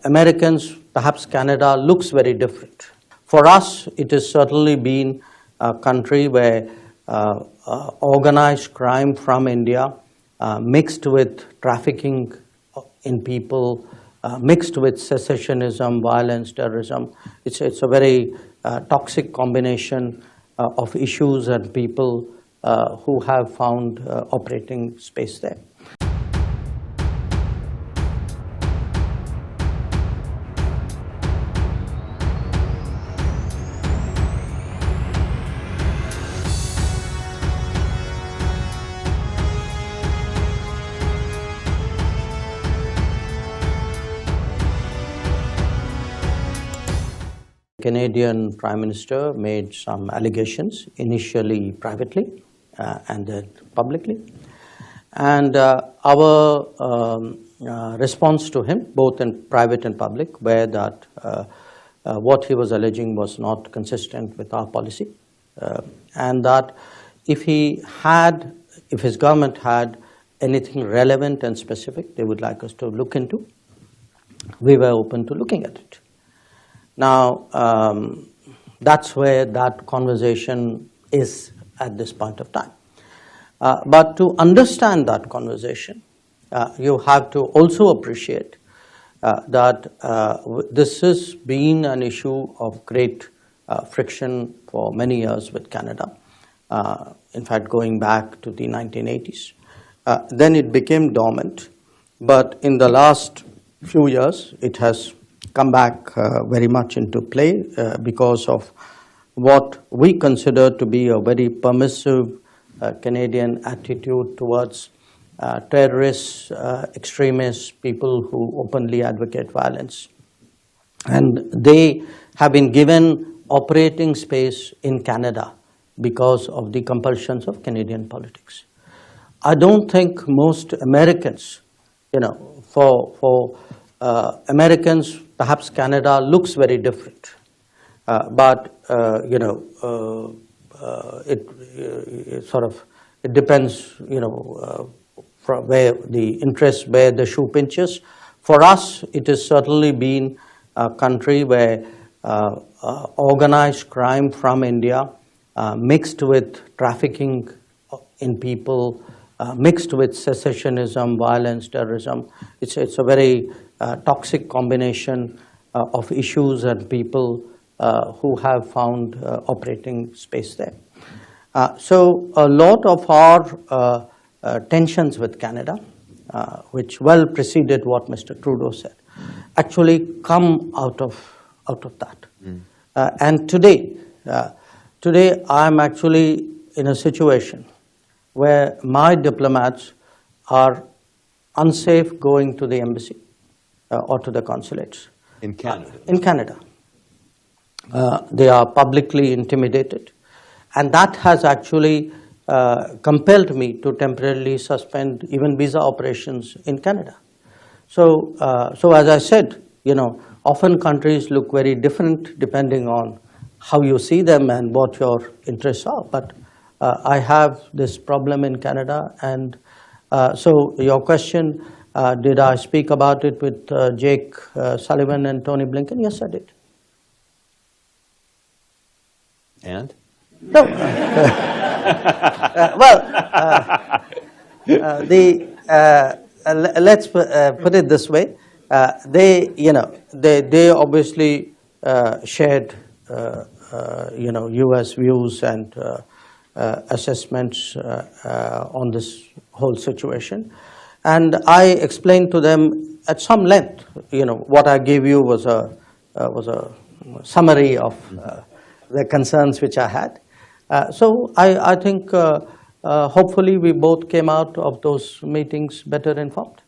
Americans, perhaps Canada looks very different. For us, it has certainly been a country where organized crime from India mixed with trafficking in people, mixed with secessionism, violence, terrorism. It's a very toxic combination of issues and people who have found operating space there. Canadian Prime Minister made some allegations, initially privately and then publicly. And our response to him, both in private and public, were that what he was alleging was not consistent with our policy, and that if his government had anything relevant and specific they would like us to look into, we were open to looking at it. Now, that's where that conversation is at this point of time. But to understand that conversation, you have to also appreciate that this has been an issue of great friction for many years with Canada, in fact going back to the 1980s. Then it became dormant, but in the last few years it has come back very much into play because of what we consider to be a very permissive Canadian attitude towards terrorists, extremists, people who openly advocate violence. And they have been given operating space in Canada because of the compulsions of Canadian politics. I don't think most Americans, for Americans, perhaps Canada looks very different, but it depends, from where the interest, where the shoe pinches. For us, it has certainly been a country where organized crime from India mixed with trafficking in people, mixed with secessionism, violence, terrorism. It's a very toxic combination of issues and people who have found operating space there. So a lot of our tensions with Canada, which well preceded what Mr. Trudeau said, actually come out of that. And today I'm actually in a situation where my diplomats are unsafe going to the embassy or to the consulates. In Canada? In Canada. They are publicly intimidated. And that has actually compelled me to temporarily suspend even visa operations in Canada. So as I said, often countries look very different depending on how you see them and what your interests are. But I have this problem in Canada, and so your question, did I speak about it with Jake Sullivan and Tony Blinken? Yes, I did. And? No. Let's put it this way. They obviously shared, U.S. views and assessments on this whole situation. And I explained to them at some length, what I gave you was a summary of the concerns which I had. So I think hopefully we both came out of those meetings better informed.